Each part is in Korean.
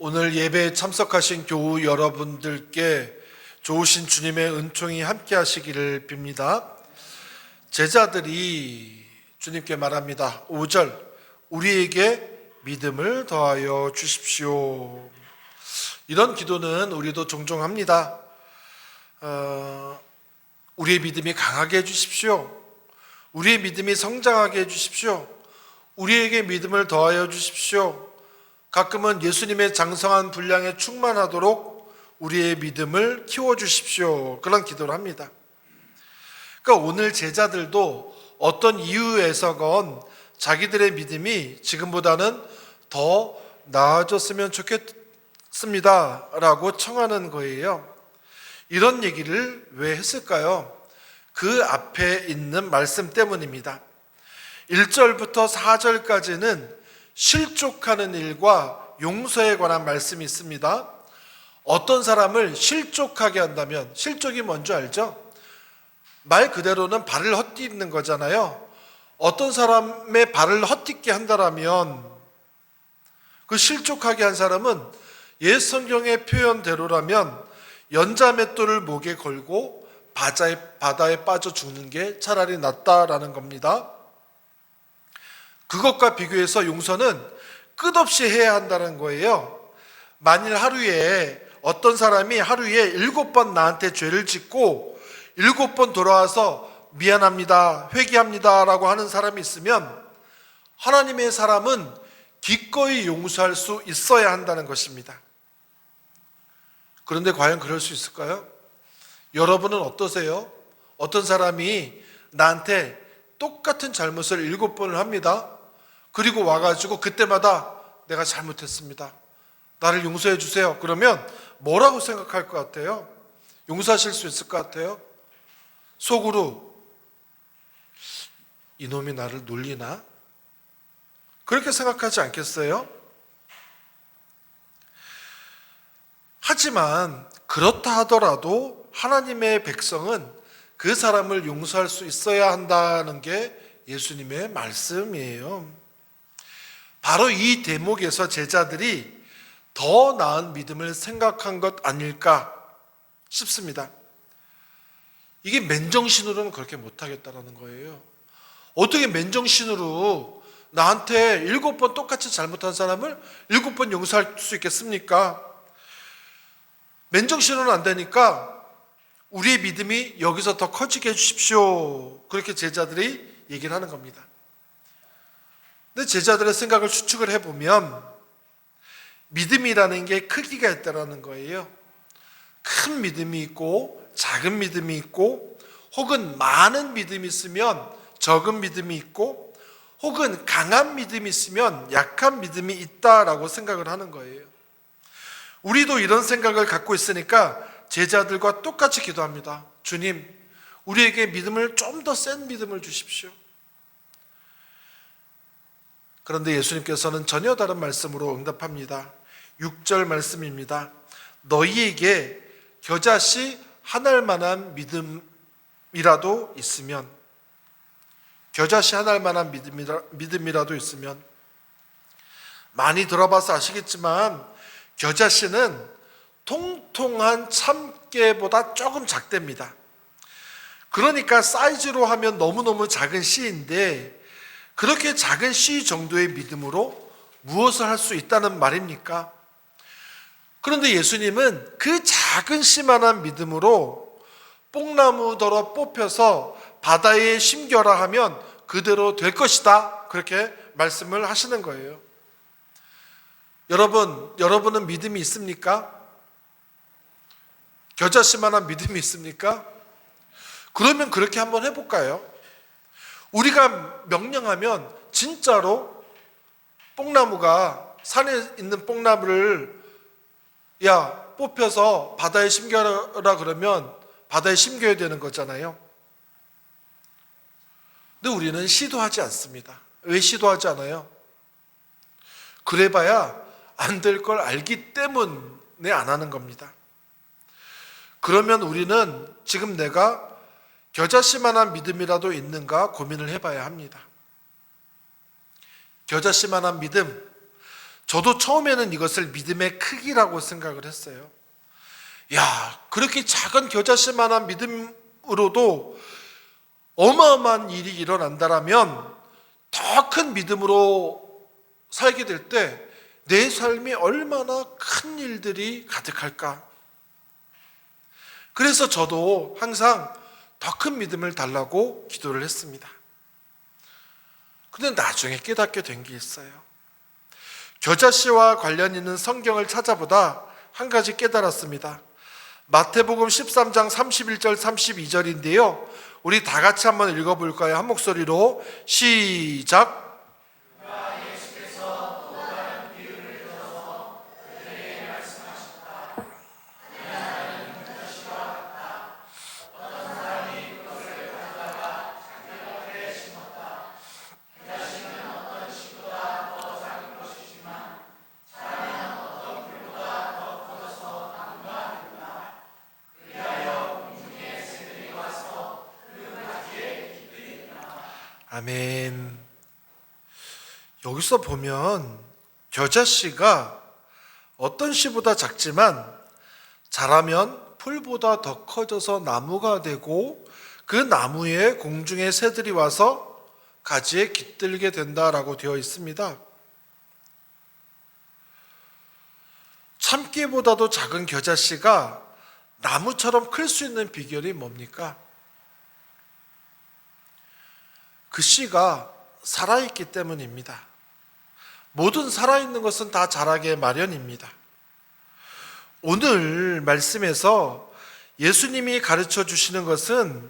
오늘 예배에 참석하신 교우 여러분들께 좋으신 주님의 은총이 함께 하시기를 빕니다. 제자들이 주님께 말합니다. 5절, 우리에게 믿음을 더하여 주십시오. 이런 기도는 우리도 종종 합니다. 우리의 믿음이 강하게 해주십시오. 우리의 믿음이 성장하게 해주십시오. 우리에게 믿음을 더하여 주십시오. 가끔은 예수님의 장성한 분량에 충만하도록 우리의 믿음을 키워주십시오. 그런 기도를 합니다. 그러니까 오늘 제자들도 어떤 이유에서건 자기들의 믿음이 지금보다는 더 나아졌으면 좋겠습니다 라고 청하는 거예요. 이런 얘기를 왜 했을까요? 그 앞에 있는 말씀 때문입니다. 1절부터 4절까지는 실족하는 일과 용서에 관한 말씀이 있습니다. 어떤 사람을 실족하게 한다면, 실족이 뭔지 알죠? 말 그대로는 발을 헛디디는 거잖아요. 어떤 사람의 발을 헛디게 한다면 그 실족하게 한 사람은 옛 성경의 표현대로라면 연자맷돌을 목에 걸고 바다에 빠져 죽는 게 차라리 낫다라는 겁니다. 그것과 비교해서 용서는 끝없이 해야 한다는 거예요. 만일 하루에 어떤 사람이 하루에 7번 나한테 죄를 짓고 7번 돌아와서 미안합니다, 회개합니다 라고 하는 사람이 있으면 하나님의 사람은 기꺼이 용서할 수 있어야 한다는 것입니다. 그런데 과연 그럴 수 있을까요? 여러분은 어떠세요? 어떤 사람이 나한테 똑같은 잘못을 7번을 합니다. 그리고 와가지고 그때마다 내가 잘못했습니다, 나를 용서해 주세요. 그러면 뭐라고 생각할 것 같아요? 용서하실 수 있을 것 같아요? 속으로 이놈이 나를 놀리나? 그렇게 생각하지 않겠어요? 하지만 그렇다 하더라도 하나님의 백성은 그 사람을 용서할 수 있어야 한다는 게 예수님의 말씀이에요. 바로 이 대목에서 제자들이 더 나은 믿음을 생각한 것 아닐까 싶습니다. 이게 맨정신으로는 그렇게 못하겠다는 거예요. 어떻게 맨정신으로 나한테 7번 똑같이 잘못한 사람을 7번 용서할 수 있겠습니까? 맨정신으로는 안 되니까 우리의 믿음이 여기서 더 커지게 해주십시오. 그렇게 제자들이 얘기를 하는 겁니다. 근데 제자들의 생각을 추측을 해보면 믿음이라는 게 크기가 있다는 거예요. 큰 믿음이 있고 작은 믿음이 있고, 혹은 많은 믿음이 있으면 적은 믿음이 있고, 혹은 강한 믿음이 있으면 약한 믿음이 있다라고 생각을 하는 거예요. 우리도 이런 생각을 갖고 있으니까 제자들과 똑같이 기도합니다. 주님, 우리에게 믿음을 좀 더 센 믿음을 주십시오. 그런데 예수님께서는 전혀 다른 말씀으로 응답합니다. 6절 말씀입니다. 너희에게 겨자씨 한 알만한 믿음이라도 있으면, 겨자씨 한 알만한 믿음이라도 있으면, 많이 들어봐서 아시겠지만 겨자씨는 통통한 참깨보다 조금 작답니다. 그러니까 사이즈로 하면 너무너무 작은 씨인데, 그렇게 작은 씨 정도의 믿음으로 무엇을 할 수 있다는 말입니까? 그런데 예수님은 그 작은 씨만한 믿음으로 뽕나무더러 뽑혀서 바다에 심겨라 하면 그대로 될 것이다, 그렇게 말씀을 하시는 거예요. 여러분은 믿음이 있습니까? 겨자씨만한 믿음이 있습니까? 그러면 그렇게 한번 해볼까요? 우리가 명령하면 진짜로 뽕나무가, 산에 있는 뽕나무를 뽑혀서 바다에 심겨라 그러면 바다에 심겨야 되는 거잖아요. 근데 우리는 시도하지 않습니다. 왜 시도하지 않아요? 그래봐야 안 될 걸 알기 때문에 안 하는 겁니다. 그러면 우리는 지금 내가 겨자씨만한 믿음이라도 있는가 고민을 해봐야 합니다. 겨자씨만한 믿음, 저도 처음에는 이것을 믿음의 크기라고 생각을 했어요. 야, 그렇게 작은 겨자씨만한 믿음으로도 어마어마한 일이 일어난다라면 더 큰 믿음으로 살게 될 때 내 삶이 얼마나 큰 일들이 가득할까. 그래서 저도 항상 더 큰 믿음을 달라고 기도를 했습니다. 근데 나중에 깨닫게 된 게 있어요. 겨자씨와 관련 있는 성경을 찾아보다 한 가지 깨달았습니다. 마태복음 13장 31절 32절인데요. 우리 다 같이 한번 읽어볼까요? 한 목소리로 시작. 아멘. 여기서 보면 겨자씨가 어떤 씨보다 작지만 자라면 풀보다 더 커져서 나무가 되고 그 나무에 공중의 새들이 와서 가지에 깃들게 된다라고 되어 있습니다. 참깨보다도 작은 겨자씨가 나무처럼 클 수 있는 비결이 뭡니까? 그 씨가 살아있기 때문입니다. 모든 살아있는 것은 다 자라게 마련입니다. 오늘 말씀에서 예수님이 가르쳐 주시는 것은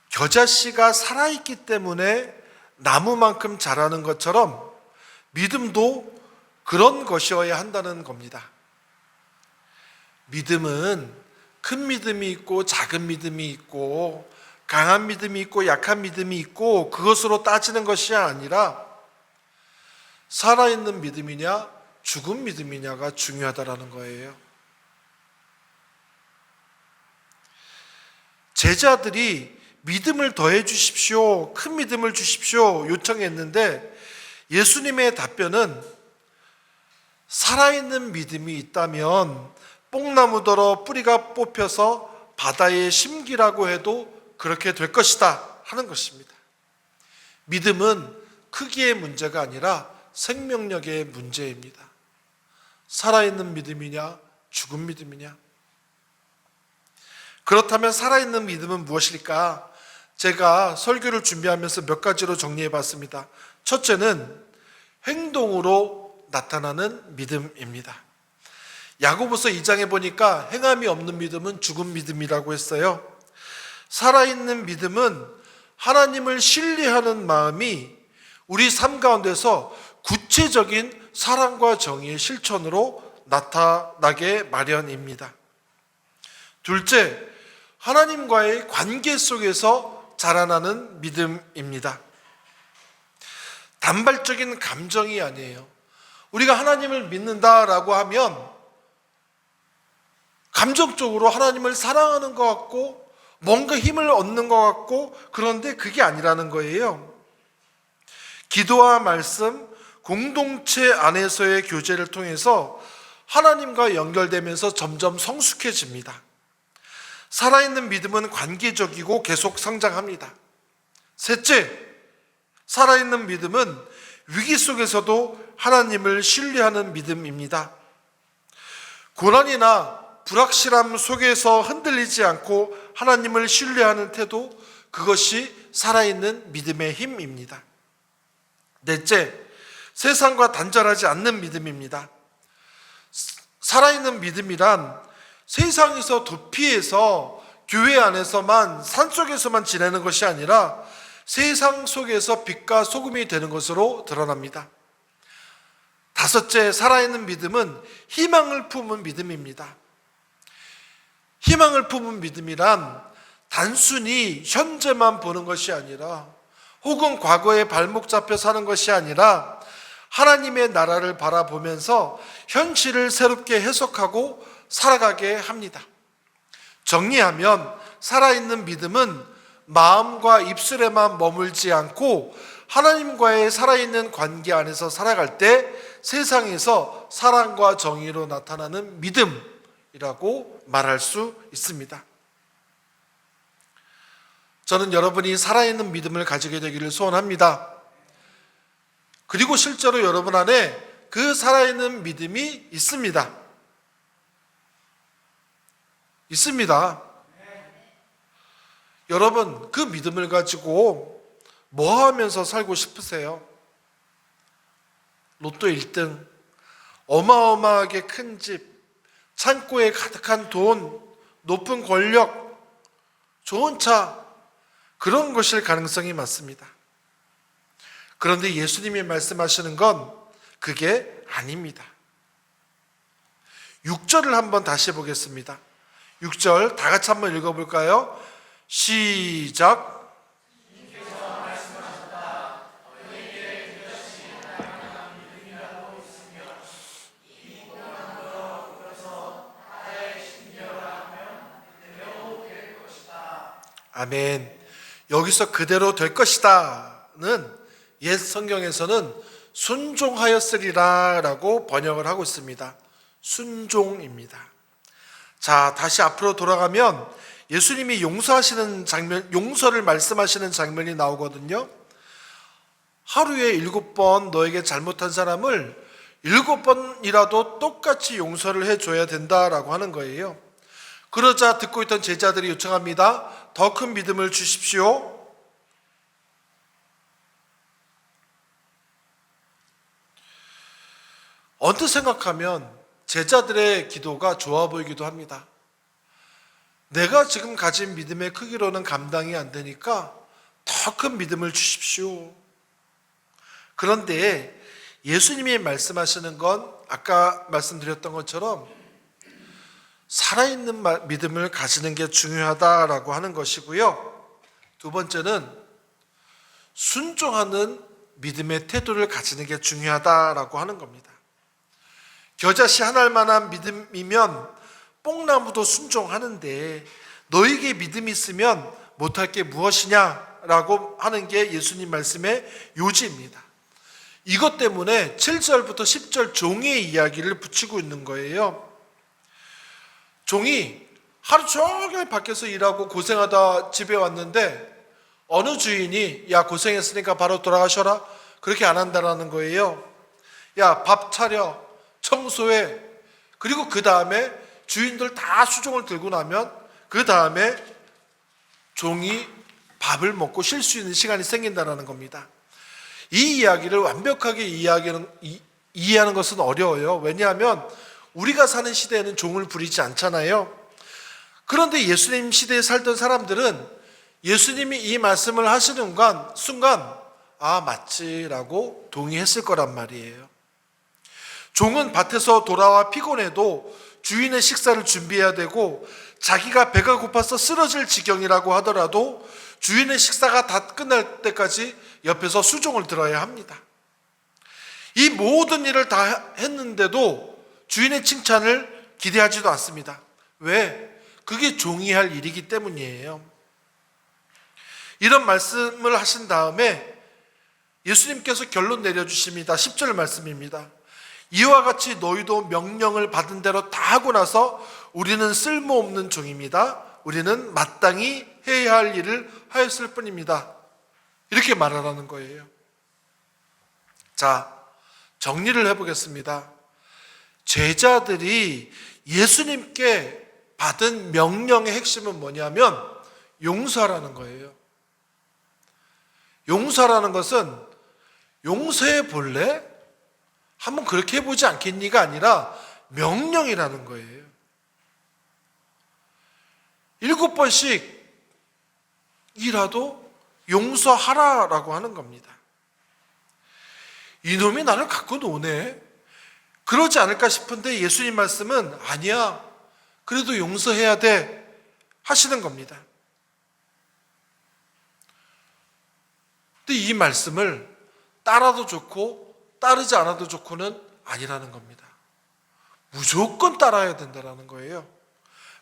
겨자씨가 살아있기 때문에 나무만큼 자라는 것처럼 믿음도 그런 것이어야 한다는 겁니다. 믿음은 큰 믿음이 있고 작은 믿음이 있고 강한 믿음이 있고 약한 믿음이 있고 그것으로 따지는 것이 아니라 살아있는 믿음이냐 죽은 믿음이냐가 중요하다라는 거예요. 제자들이 믿음을 더해 주십시오, 큰 믿음을 주십시오 요청했는데 예수님의 답변은 살아있는 믿음이 있다면 뽕나무더러 뿌리가 뽑혀서 바다에 심기라고 해도 그렇게 될 것이다 하는 것입니다. 믿음은 크기의 문제가 아니라 생명력의 문제입니다. 살아있는 믿음이냐 죽은 믿음이냐. 그렇다면 살아있는 믿음은 무엇일까? 제가 설교를 준비하면서 몇 가지로 정리해 봤습니다. 첫째는 행동으로 나타나는 믿음입니다. 야고보서 2장에 보니까 행함이 없는 믿음은 죽은 믿음이라고 했어요. 살아있는 믿음은 하나님을 신뢰하는 마음이 우리 삶 가운데서 구체적인 사랑과 정의의 실천으로 나타나게 마련입니다. 둘째, 하나님과의 관계 속에서 자라나는 믿음입니다. 단발적인 감정이 아니에요. 우리가 하나님을 믿는다라고 하면 감정적으로 하나님을 사랑하는 것 같고 뭔가 힘을 얻는 것 같고 그런데 그게 아니라는 거예요. 기도와 말씀, 공동체 안에서의 교제를 통해서 하나님과 연결되면서 점점 성숙해집니다. 살아있는 믿음은 관계적이고 계속 성장합니다. 셋째, 살아있는 믿음은 위기 속에서도 하나님을 신뢰하는 믿음입니다. 고난이나 불확실함 속에서 흔들리지 않고 하나님을 신뢰하는 태도, 그것이 살아있는 믿음의 힘입니다. 넷째, 세상과 단절하지 않는 믿음입니다. 살아있는 믿음이란 세상에서 도피해서 교회 안에서만 산속에서만 지내는 것이 아니라 세상 속에서 빛과 소금이 되는 것으로 드러납니다. 다섯째, 살아있는 믿음은 희망을 품은 믿음입니다. 희망을 품은 믿음이란 단순히 현재만 보는 것이 아니라 혹은 과거에 발목 잡혀 사는 것이 아니라 하나님의 나라를 바라보면서 현실을 새롭게 해석하고 살아가게 합니다. 정리하면 살아있는 믿음은 마음과 입술에만 머물지 않고 하나님과의 살아있는 관계 안에서 살아갈 때 세상에서 사랑과 정의로 나타나는 믿음이라고 말할 수 있습니다. 저는 여러분이 살아있는 믿음을 가지게 되기를 소원합니다. 그리고 실제로 여러분 안에 그 살아있는 믿음이 있습니다. 있습니다. 여러분, 그 믿음을 가지고 뭐 하면서 살고 싶으세요? 로또 1등, 어마어마하게 큰 집, 창고에 가득한 돈, 높은 권력, 좋은 차, 그런 것일 가능성이 많습니다. 그런데 예수님이 말씀하시는 건 그게 아닙니다. 6절을 한번 다시 보겠습니다. 6절 다 같이 한번 읽어볼까요? 시작. 아멘. 여기서 그대로 될 것이다는 옛 성경에서는 순종하였으리라 라고 번역을 하고 있습니다. 순종입니다. 자, 다시 앞으로 돌아가면 예수님이 용서하시는 장면, 용서를 말씀하시는 장면이 나오거든요. 하루에 7번 너에게 잘못한 사람을 7번이라도 똑같이 용서를 해줘야 된다라고 하는 거예요. 그러자 듣고 있던 제자들이 요청합니다. 더 큰 믿음을 주십시오. 언뜻 생각하면 제자들의 기도가 좋아 보이기도 합니다. 내가 지금 가진 믿음의 크기로는 감당이 안 되니까 더 큰 믿음을 주십시오. 그런데 예수님이 말씀하시는 건 아까 말씀드렸던 것처럼 살아있는 믿음을 가지는 게 중요하다라고 하는 것이고요. 두 번째는 순종하는 믿음의 태도를 가지는 게 중요하다라고 하는 겁니다. 겨자씨 한 알만한 믿음이면 뽕나무도 순종하는데 너에게 믿음이 있으면 못할 게 무엇이냐라고 하는 게 예수님 말씀의 요지입니다. 이것 때문에 7절부터 10절 종의 이야기를 붙이고 있는 거예요. 종이 하루 종일 밖에서 일하고 고생하다 집에 왔는데 어느 주인이 야 고생했으니까 바로 돌아가셔라 그렇게 안 한다라는 거예요. 야 밥 차려 청소해. 그리고 그 다음에 주인들 다 수종을 들고 나면 그 다음에 종이 밥을 먹고 쉴 수 있는 시간이 생긴다는 겁니다. 이 이야기를 완벽하게 이해하는 것은 어려워요. 왜냐하면 우리가 사는 시대에는 종을 부리지 않잖아요. 그런데 예수님 시대에 살던 사람들은 예수님이 이 말씀을 하시는 순간 아 맞지라고 동의했을 거란 말이에요. 종은 밭에서 돌아와 피곤해도 주인의 식사를 준비해야 되고 자기가 배가 고파서 쓰러질 지경이라고 하더라도 주인의 식사가 다 끝날 때까지 옆에서 수종을 들어야 합니다. 이 모든 일을 다 했는데도 주인의 칭찬을 기대하지도 않습니다. 왜? 그게 종이 할 일이기 때문이에요. 이런 말씀을 하신 다음에 예수님께서 결론 내려주십니다. 10절 말씀입니다. 이와 같이 너희도 명령을 받은 대로 다 하고 나서 우리는 쓸모없는 종입니다. 우리는 마땅히 해야 할 일을 하였을 뿐입니다. 이렇게 말하라는 거예요. 자, 정리를 해보겠습니다. 제자들이 예수님께 받은 명령의 핵심은 뭐냐면 용서하라는 거예요. 용서라는 것은 용서해 볼래? 한번 그렇게 해보지 않겠니가 아니라 명령이라는 거예요. 7번씩이라도 용서하라라고 하는 겁니다. 이놈이 나를 갖고 노네? 그러지 않을까 싶은데 예수님 말씀은 아니야. 그래도 용서해야 돼 하시는 겁니다. 근데 이 말씀을 따라도 좋고 따르지 않아도 좋고는 아니라는 겁니다. 무조건 따라야 된다는 거예요.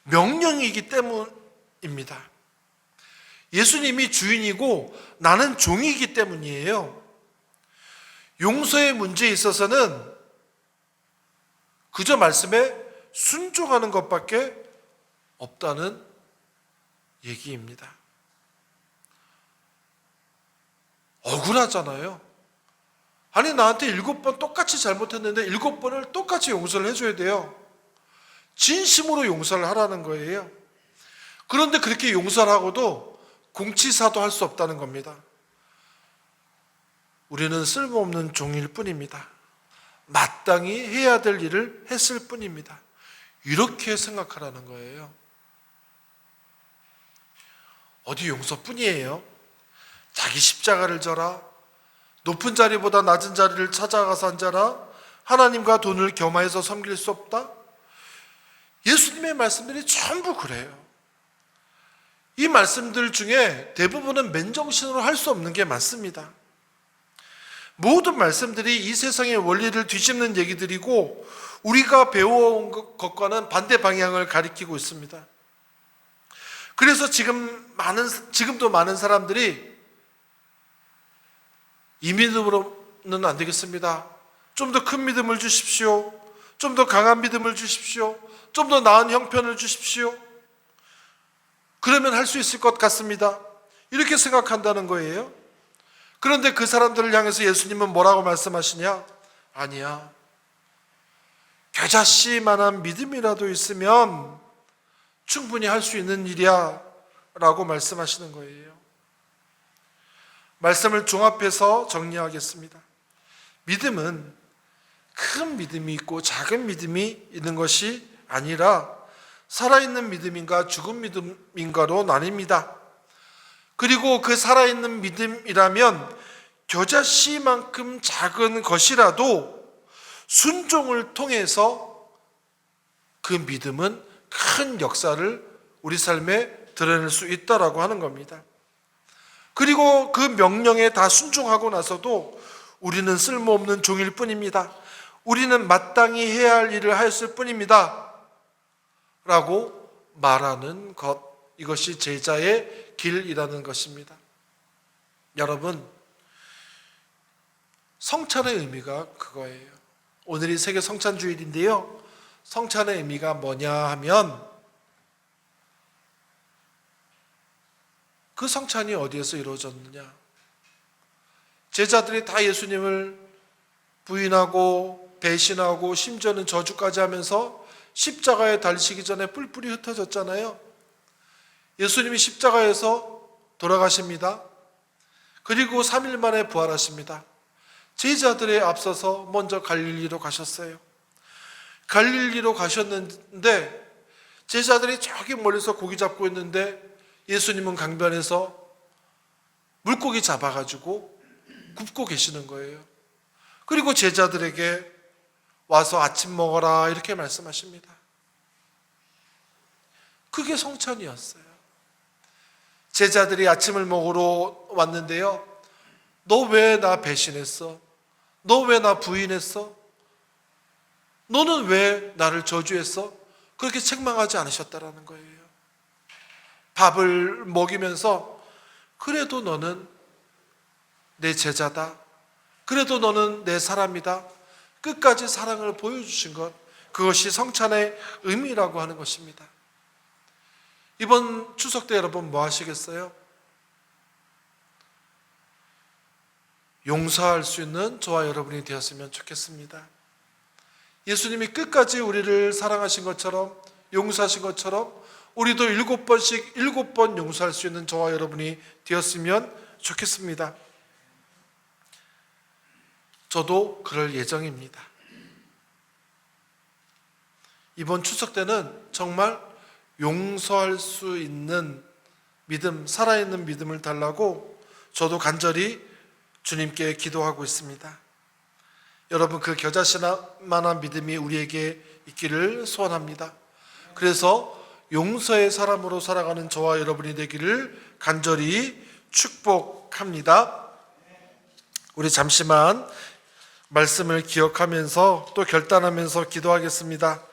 명령이기 때문입니다. 예수님이 주인이고 나는 종이기 때문이에요. 용서의 문제에 있어서는 그저 말씀에 순종하는 것밖에 없다는 얘기입니다. 억울하잖아요. 아니, 나한테 7번 똑같이 잘못했는데 7번을 똑같이 용서를 해줘야 돼요. 진심으로 용서를 하라는 거예요. 그런데 그렇게 용서를 하고도 공치사도 할 수 없다는 겁니다. 우리는 쓸모없는 종일 뿐입니다. 마땅히 해야 될 일을 했을 뿐입니다. 이렇게 생각하라는 거예요. 어디 용서뿐이에요? 자기 십자가를 져라, 높은 자리보다 낮은 자리를 찾아가서 앉아라, 하나님과 돈을 겸하여서 섬길 수 없다? 예수님의 말씀들이 전부 그래요. 이 말씀들 중에 대부분은 맨정신으로 할 수 없는 게 많습니다. 모든 말씀들이 이 세상의 원리를 뒤집는 얘기들이고 우리가 배워온 것과는 반대 방향을 가리키고 있습니다. 그래서 지금도 많은 사람들이 이 믿음으로는 안 되겠습니다. 좀 더 큰 믿음을 주십시오. 좀 더 강한 믿음을 주십시오. 좀 더 나은 형편을 주십시오. 그러면 할 수 있을 것 같습니다. 이렇게 생각한다는 거예요. 그런데 그 사람들을 향해서 예수님은 뭐라고 말씀하시냐? 아니야. 겨자씨만한 믿음이라도 있으면 충분히 할 수 있는 일이야 라고 말씀하시는 거예요. 말씀을 종합해서 정리하겠습니다. 믿음은 큰 믿음이 있고 작은 믿음이 있는 것이 아니라 살아있는 믿음인가 죽은 믿음인가로 나뉩니다. 그리고 그 살아있는 믿음이라면 겨자씨만큼 작은 것이라도 순종을 통해서 그 믿음은 큰 역사를 우리 삶에 드러낼 수 있다라고 하는 겁니다. 그리고 그 명령에 다 순종하고 나서도 우리는 쓸모없는 종일 뿐입니다. 우리는 마땅히 해야 할 일을 하였을 뿐입니다 라고 말하는 것, 이것이 제자의 길이라는 것입니다. 여러분, 성찬의 의미가 그거예요. 오늘이 세계 성찬주일인데요, 성찬의 의미가 뭐냐 하면 그 성찬이 어디에서 이루어졌느냐? 제자들이 다 예수님을 부인하고 배신하고 심지어는 저주까지 하면서 십자가에 달리시기 전에 뿔뿔이 흩어졌잖아요. 예수님이 십자가에서 돌아가십니다. 그리고 3일 만에 부활하십니다. 제자들에 앞서서 먼저 갈릴리로 가셨어요. 갈릴리로 가셨는데 제자들이 저기 멀리서 고기 잡고 있는데 예수님은 강변에서 물고기 잡아가지고 굽고 계시는 거예요. 그리고 제자들에게 와서 아침 먹어라 이렇게 말씀하십니다. 그게 성찬이었어요. 제자들이 아침을 먹으러 왔는데요, 너 왜 나 배신했어? 너 왜 나 부인했어? 너는 왜 나를 저주했어? 그렇게 책망하지 않으셨다라는 거예요. 밥을 먹이면서 그래도 너는 내 제자다, 그래도 너는 내 사람이다, 끝까지 사랑을 보여주신 것, 그것이 성찬의 의미라고 하는 것입니다. 이번 추석 때 여러분 뭐 하시겠어요? 용서할 수 있는 저와 여러분이 되었으면 좋겠습니다. 예수님이 끝까지 우리를 사랑하신 것처럼, 용서하신 것처럼 우리도 7번씩 7번 용서할 수 있는 저와 여러분이 되었으면 좋겠습니다. 저도 그럴 예정입니다. 이번 추석 때는 정말 용서할 수 있는 믿음, 살아있는 믿음을 달라고 저도 간절히 주님께 기도하고 있습니다. 여러분, 그 겨자씨만한 믿음이 우리에게 있기를 소원합니다. 그래서 용서의 사람으로 살아가는 저와 여러분이 되기를 간절히 축복합니다. 우리 잠시만 말씀을 기억하면서 또 결단하면서 기도하겠습니다.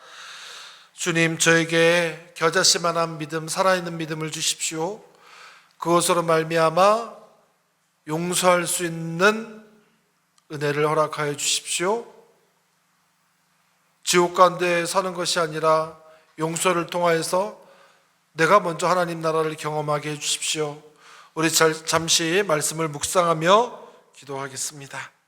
주님, 저에게 겨자씨만한 믿음, 살아있는 믿음을 주십시오. 그것으로 말미암아 용서할 수 있는 은혜를 허락하여 주십시오. 지옥 가운데 사는 것이 아니라 용서를 통하여서 내가 먼저 하나님 나라를 경험하게 해 주십시오. 우리 잠시 말씀을 묵상하며 기도하겠습니다.